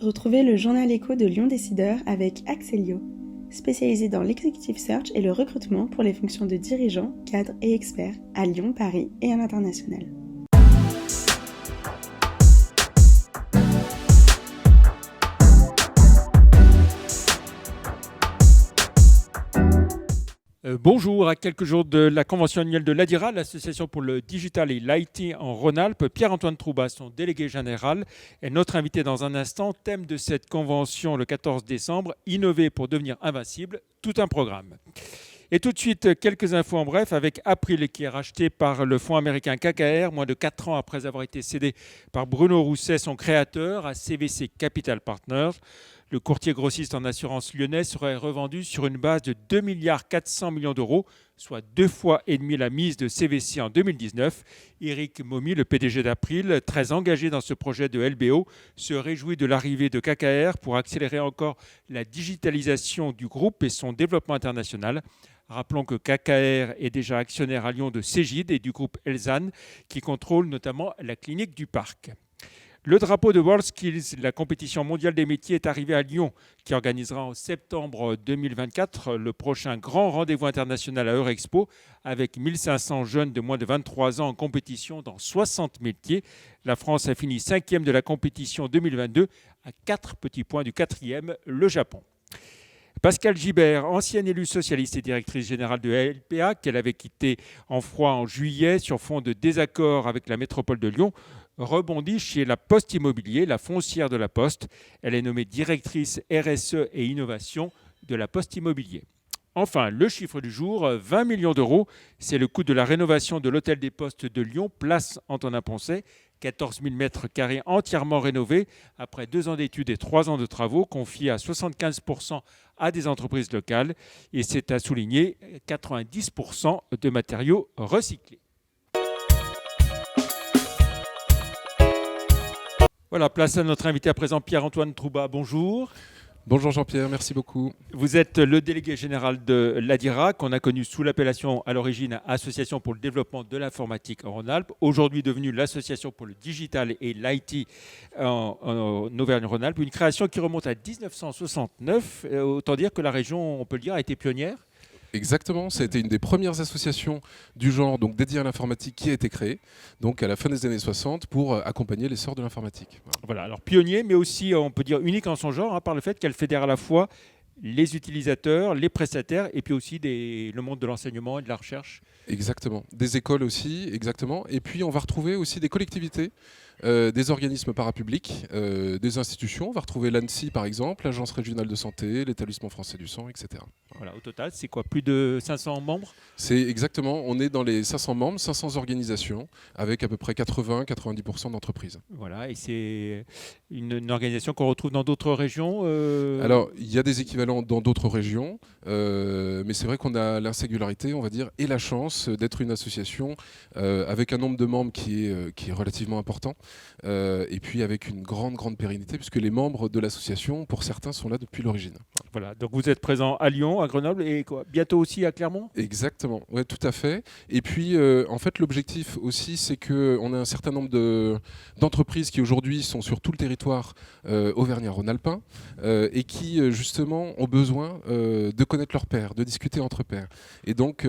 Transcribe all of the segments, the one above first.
Retrouvez le journal écho de Lyon Décideur avec Axelio, spécialisé dans l'executive search et le recrutement pour les fonctions de dirigeants, cadres et experts à Lyon, Paris et à l'international. Bonjour, à quelques jours de la convention annuelle de l'ADIRA, l'Association pour le Digital et l'IT en Rhône-Alpes, Pierre-Antoine Troubat, son délégué général, est notre invité dans un instant. Thème de cette convention le 14 décembre, innover pour devenir invincible, tout un programme. Et tout de suite, quelques infos en bref avec April qui est racheté par le fonds américain KKR, moins de 4 ans après avoir été cédé par Bruno Rousset, son créateur, à CVC Capital Partners. Le courtier grossiste en assurance lyonnais serait revendu sur une base de 2,4 milliards d'euros, soit 2,5 fois la mise de CVC en 2019. Éric Momy, le PDG d'April, très engagé dans ce projet de LBO, se réjouit de l'arrivée de KKR pour accélérer encore la digitalisation du groupe et son développement international. Rappelons que KKR est déjà actionnaire à Lyon de Cegid et du groupe Elsan, qui contrôle notamment la clinique du Parc. Le drapeau de WorldSkills, la compétition mondiale des métiers, est arrivé à Lyon, qui organisera en septembre 2024 le prochain grand rendez-vous international à Eurexpo, avec 1500 jeunes de moins de 23 ans en compétition dans 60 métiers. La France a fini 5e de la compétition 2022, à 4 petits points du 4e, le Japon. Pascal Gibert, ancienne élue socialiste et directrice générale de LPA, qu'elle avait quitté en froid en juillet sur fond de désaccord avec la métropole de Lyon, rebondit chez la Poste Immobilier, la foncière de la Poste. Elle est nommée directrice RSE et innovation de la Poste Immobilier. Enfin, le chiffre du jour, 20 millions d'euros, c'est le coût de la rénovation de l'hôtel des Postes de Lyon, place Antonin-Poncet. 14 000 mètres carrés entièrement rénovés après 2 ans d'études et 3 ans de travaux, confiés à 75% à des entreprises locales. Et c'est à souligner 90% de matériaux recyclés. Voilà, place à notre invité à présent, Pierre-Antoine Troubat. Bonjour. Bonjour Jean-Pierre, merci beaucoup. Vous êtes le délégué général de l'ADIRA, qu'on a connu sous l'appellation à l'origine Association pour le développement de l'informatique en Rhône-Alpes, aujourd'hui devenue l'Association pour le digital et l'IT en Auvergne-Rhône-Alpes, une création qui remonte à 1969. Autant dire que la région, on peut le dire, a été pionnière. Exactement, ça a été une des premières associations du genre donc dédiée à l'informatique qui a été créée donc à la fin des années 60 pour accompagner l'essor de l'informatique. Voilà, alors pionnier, mais aussi on peut dire unique en son genre par le fait qu'elle fédère à la fois les utilisateurs, les prestataires et puis aussi le monde de l'enseignement et de la recherche. Exactement, des écoles aussi, exactement. Et puis on va retrouver aussi des collectivités, des organismes parapublics, des institutions. On va retrouver l'ANSSI par exemple, l'Agence régionale de santé, l'Établissement français du sang, etc. Voilà, au total, c'est quoi, plus de 500 membres ? C'est exactement, on est dans les 500 membres, 500 organisations, avec à peu près 80-90% d'entreprises. Voilà, et c'est une organisation qu'on retrouve dans d'autres régions Alors, il y a des équivalents dans d'autres régions, mais c'est vrai qu'on a la singularité, on va dire, et la chance d'être une association avec un nombre de membres qui est relativement important, et puis avec une grande pérennité, puisque les membres de l'association, pour certains, sont là depuis l'origine. Voilà, donc vous êtes présent à Lyon, à Grenoble et quoi, bientôt aussi à Clermont ? Exactement, ouais, tout à fait. Et puis, en fait, l'objectif aussi, c'est qu'on a un certain nombre d'entreprises qui aujourd'hui sont sur tout le territoire auvergnat-rhône-alpin et qui, justement, ont besoin de connaître leurs pairs, de discuter entre pairs. Et donc,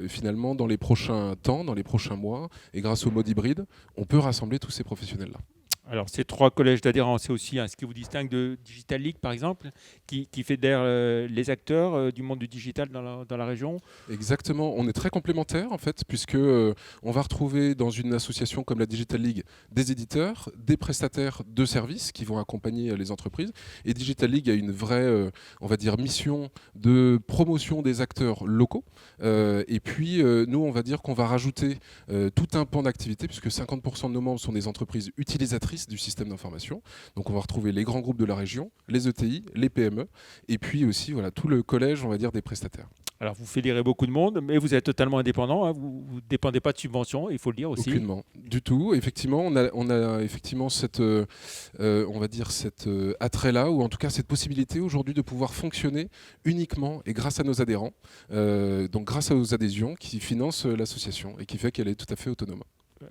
finalement, dans les prochains temps, dans les prochains mois, et grâce au mode hybride, on peut rassembler tous ces professionnels-là. Alors, ces 3 collèges d'adhérents, c'est aussi ce qui vous distingue de Digital League, par exemple, qui fédère les acteurs du monde du digital dans la région. Exactement, on est très complémentaires en fait, puisque on va retrouver dans une association comme la Digital League des éditeurs, des prestataires de services qui vont accompagner les entreprises. Et Digital League a une vraie, on va dire, mission de promotion des acteurs locaux. Et puis, nous, on va dire qu'on va rajouter tout un pan d'activité, puisque 50% de nos membres sont des entreprises utilisatrices du système d'information. Donc on va retrouver les grands groupes de la région, les ETI, les PME, et puis aussi voilà, tout le collège, on va dire, des prestataires. Alors vous fédérez beaucoup de monde, mais vous êtes totalement indépendant, vous ne dépendez pas de subventions, il faut le dire aussi. Aucunement, du tout. Effectivement, on a effectivement cette, on va dire cet attrait-là, ou en tout cas cette possibilité aujourd'hui de pouvoir fonctionner uniquement et grâce à nos adhérents, donc grâce aux adhésions qui financent l'association et qui fait qu'elle est tout à fait autonome.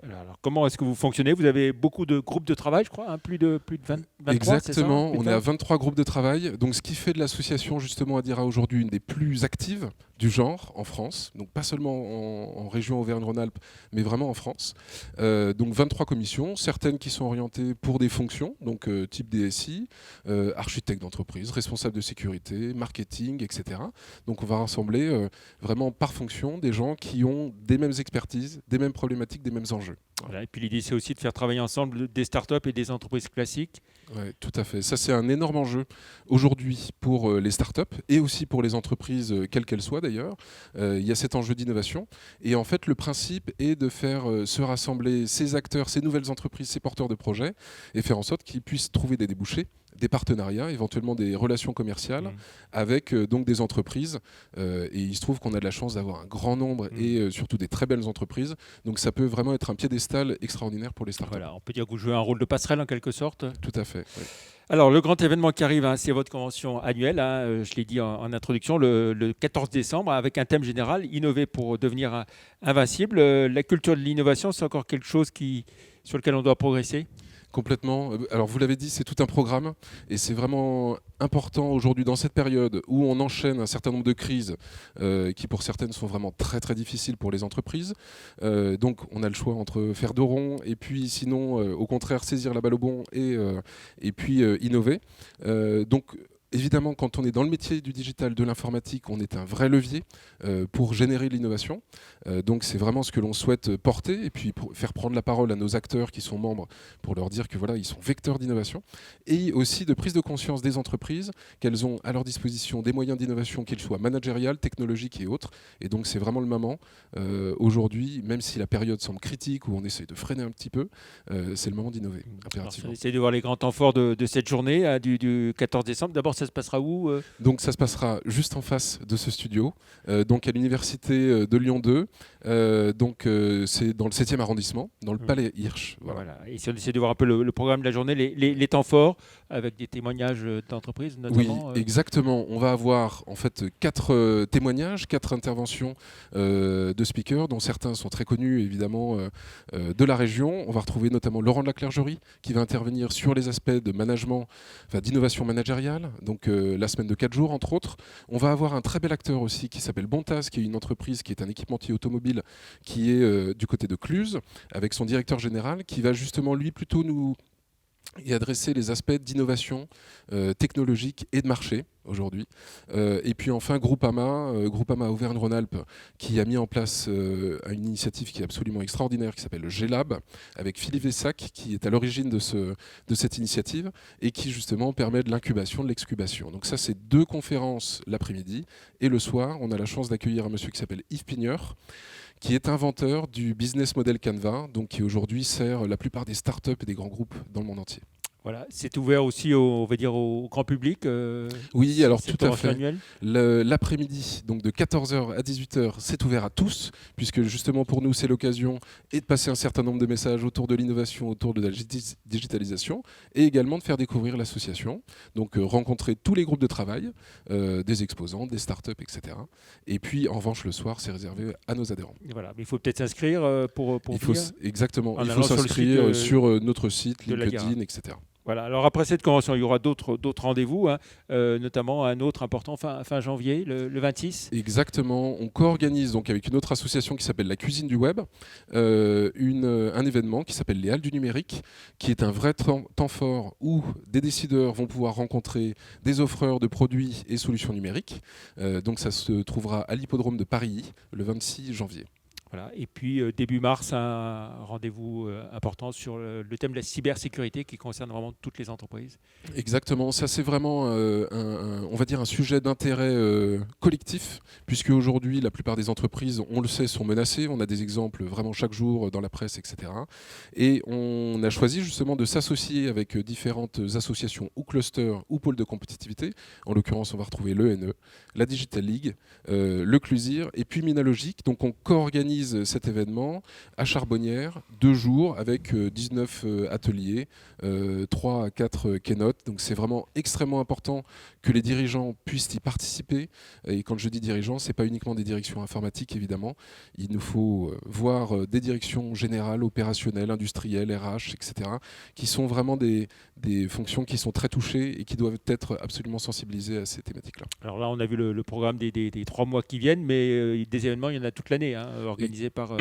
Alors, comment est-ce que vous fonctionnez? Vous avez beaucoup de groupes de travail, je crois, hein, plus de 23, Exactement, c'est ça, on est à 23 groupes de travail. Donc, ce qui fait de l'association, justement, Adira aujourd'hui une des plus actives du genre en France. Donc, pas seulement en région Auvergne-Rhône-Alpes, mais vraiment en France. Donc, 23 commissions, certaines qui sont orientées pour des fonctions, donc type DSI, architecte d'entreprise, responsable de sécurité, marketing, etc. Donc, on va rassembler vraiment par fonction des gens qui ont des mêmes expertises, des mêmes problématiques, des mêmes enjeux. Voilà. Et puis l'idée, c'est aussi de faire travailler ensemble des startups et des entreprises classiques. Oui, tout à fait. Ça, c'est un énorme enjeu aujourd'hui pour les startups et aussi pour les entreprises, quelles qu'elles soient d'ailleurs. Il y a cet enjeu d'innovation. Et en fait, le principe est de faire se rassembler ces acteurs, ces nouvelles entreprises, ces porteurs de projets et faire en sorte qu'ils puissent trouver des débouchés, des partenariats, éventuellement des relations commerciales avec donc des entreprises. Et il se trouve qu'on a de la chance d'avoir un grand nombre et surtout des très belles entreprises. Donc ça peut vraiment être un piédestal extraordinaire pour les startups. Voilà, on peut dire que vous jouez un rôle de passerelle en quelque sorte. Tout à fait. Oui. Alors, le grand événement qui arrive, hein, c'est votre convention annuelle, hein, je l'ai dit en introduction, le 14 décembre, avec un thème général, innover pour devenir invincible. La culture de l'innovation, c'est encore quelque chose sur lequel on doit progresser? Complètement. Alors vous l'avez dit, c'est tout un programme et c'est vraiment important aujourd'hui dans cette période où on enchaîne un certain nombre de crises qui pour certaines sont vraiment très très difficiles pour les entreprises. Donc on a le choix entre faire dos rond et puis sinon au contraire saisir la balle au bon et puis innover. Donc évidemment, quand on est dans le métier du digital, de l'informatique, on est un vrai levier pour générer de l'innovation. Donc c'est vraiment ce que l'on souhaite porter et puis pour faire prendre la parole à nos acteurs qui sont membres pour leur dire que voilà, ils sont vecteurs d'innovation et aussi de prise de conscience des entreprises qu'elles ont à leur disposition des moyens d'innovation, qu'ils soient managériels, technologiques et autres. Et donc c'est vraiment le moment aujourd'hui, même si la période semble critique où on essaie de freiner un petit peu, c'est le moment d'innover impérativement. Essayez de voir les grands temps forts de cette journée du 14 décembre. D'abord, ça se passera où? Donc ça se passera juste en face de ce studio, donc à l'université de Lyon 2. C'est dans le 7e arrondissement, dans le Palais Hirsch. Voilà. Et si on essaie de voir un peu le programme de la journée, les temps forts, avec des témoignages d'entreprises notamment. Oui, exactement. On va avoir en fait 4 témoignages, 4 interventions de speakers, dont certains sont très connus évidemment de la région. On va retrouver notamment Laurent de la Clergerie qui va intervenir sur les aspects de management, d'innovation managériale, donc la semaine de 4 jours entre autres. On va avoir un très bel acteur aussi qui s'appelle Bontas, qui est une entreprise qui est un équipementier automobile qui est du côté de Cluse, avec son directeur général qui va justement lui plutôt nous et adresser les aspects d'innovation technologique et de marché aujourd'hui. Et puis enfin Groupama Auvergne-Rhône-Alpes qui a mis en place une initiative qui est absolument extraordinaire qui s'appelle le G-Lab avec Philippe Vessac qui est à l'origine de cette initiative et qui justement permet de l'incubation, de l'excubation. Donc ça c'est 2 conférences l'après-midi et le soir on a la chance d'accueillir un monsieur qui s'appelle Yves Pigneur qui est inventeur du business model Canva, donc qui aujourd'hui sert la plupart des startups et des grands groupes dans le monde entier. Voilà, c'est ouvert aussi on va dire, au grand public. Oui, alors tout à fait. Annuelle. L'après-midi, donc de 14h à 18h, c'est ouvert à tous, puisque justement pour nous, c'est l'occasion et de passer un certain nombre de messages autour de l'innovation, autour de la digitalisation, et également de faire découvrir l'association. Donc rencontrer tous les groupes de travail, des exposants, des startups, etc. Et puis en revanche, le soir, c'est réservé à nos adhérents. Voilà, mais il faut peut-être s'inscrire pour venir. Exactement, il faut s'inscrire sur notre site, LinkedIn, etc. Voilà. Alors après cette convention, il y aura d'autres rendez-vous, hein, notamment un autre important fin janvier, le 26. Exactement. On co-organise donc avec une autre association qui s'appelle la Cuisine du Web un événement qui s'appelle les Halles du numérique, qui est un vrai temps fort où des décideurs vont pouvoir rencontrer des offreurs de produits et solutions numériques. Donc ça se trouvera à l'hippodrome de Paris le 26 janvier. Voilà. Et puis début mars, un rendez-vous important sur le thème de la cybersécurité qui concerne vraiment toutes les entreprises. Exactement, ça c'est vraiment on va dire un sujet d'intérêt collectif, puisque aujourd'hui la plupart des entreprises, on le sait, sont menacées. On a des exemples vraiment chaque jour dans la presse, etc. Et on a choisi justement de s'associer avec différentes associations ou clusters ou pôles de compétitivité. En l'occurrence, on va retrouver l'ENE, la Digital League, le Clusir et puis Minalogic. Donc on co-organise organise cet événement à Charbonnières, 2 jours avec 19 ateliers, 3 à 4 keynotes. Donc c'est vraiment extrêmement important que les dirigeants puissent y participer. Et quand je dis dirigeants, ce n'est pas uniquement des directions informatiques, évidemment. Il nous faut voir des directions générales, opérationnelles, industrielles, RH, etc., qui sont vraiment des fonctions qui sont très touchées et qui doivent être absolument sensibilisées à ces thématiques-là. Alors là, on a vu le programme des 3 mois qui viennent, mais des événements, il y en a toute l'année, organisés par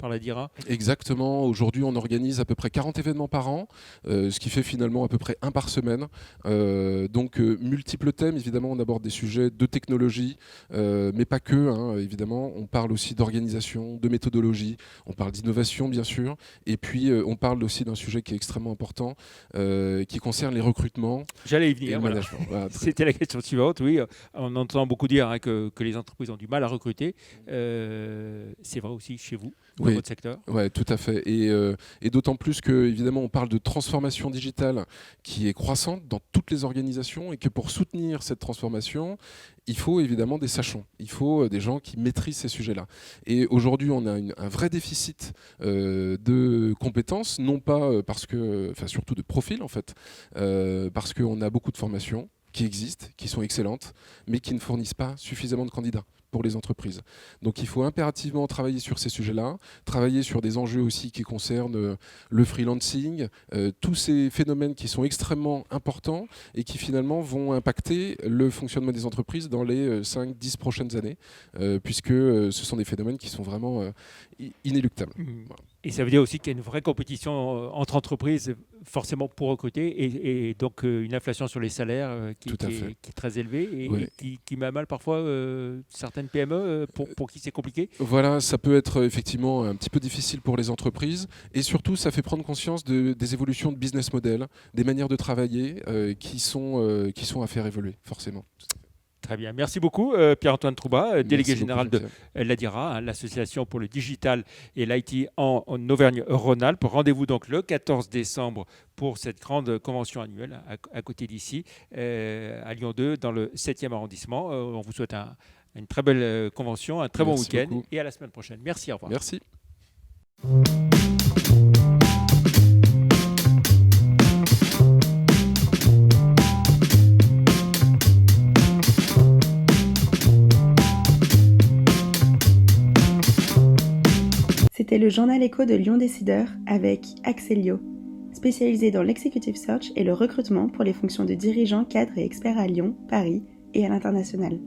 la DIRA. Exactement. Aujourd'hui, on organise à peu près 40 événements par an, ce qui fait finalement à peu près 1 par semaine. Donc, multiples thèmes. Évidemment, on aborde des sujets de technologie, mais pas que. Évidemment, on parle aussi d'organisation, de méthodologie. On parle d'innovation, bien sûr. Et puis, on parle aussi d'un sujet qui est extrêmement important, qui concerne les recrutements. J'allais y venir. Et le management. Voilà, c'était la question suivante. Oui, on entend beaucoup dire que les entreprises ont du mal à recruter. C'est vrai aussi chez vous, dans votre secteur. Oui, tout à fait. Et d'autant plus que, évidemment, on parle de transformation digitale qui est croissante dans toutes les organisations et que pour soutenir cette transformation, il faut évidemment des sachants. Il faut des gens qui maîtrisent ces sujets-là. Et aujourd'hui, on a un vrai déficit de compétences, non pas parce que, enfin surtout de profils en fait, parce qu'on a beaucoup de formations qui existent, qui sont excellentes, mais qui ne fournissent pas suffisamment de candidats pour les entreprises. Donc il faut impérativement travailler sur ces sujets-là, travailler sur des enjeux aussi qui concernent le freelancing, tous ces phénomènes qui sont extrêmement importants et qui finalement vont impacter le fonctionnement des entreprises dans les 5-10 prochaines années, puisque ce sont des phénomènes qui sont vraiment inéluctables. Voilà. Et ça veut dire aussi qu'il y a une vraie compétition entre entreprises, forcément pour recruter, et donc une inflation sur les salaires qui est très élevée et qui met à mal parfois certaines PME pour qui c'est compliqué. Voilà, ça peut être effectivement un petit peu difficile pour les entreprises et surtout ça fait prendre conscience des évolutions de business model, des manières de travailler qui sont à faire évoluer forcément. Très bien, merci beaucoup Pierre-Antoine Trouba, délégué général de l'ADIRA, l'association pour le digital et l'IT en Auvergne-Rhône-Alpes. Rendez-vous donc le 14 décembre pour cette grande convention annuelle à côté d'ici, à Lyon 2, dans le 7e arrondissement. On vous souhaite une très belle convention, un très bon week-end et à la semaine prochaine. Merci, au revoir. Merci. C'était le journal écho de Lyon Décideur avec Axelio, spécialisé dans l'executive search et le recrutement pour les fonctions de dirigeants, cadres et experts à Lyon, Paris et à l'international.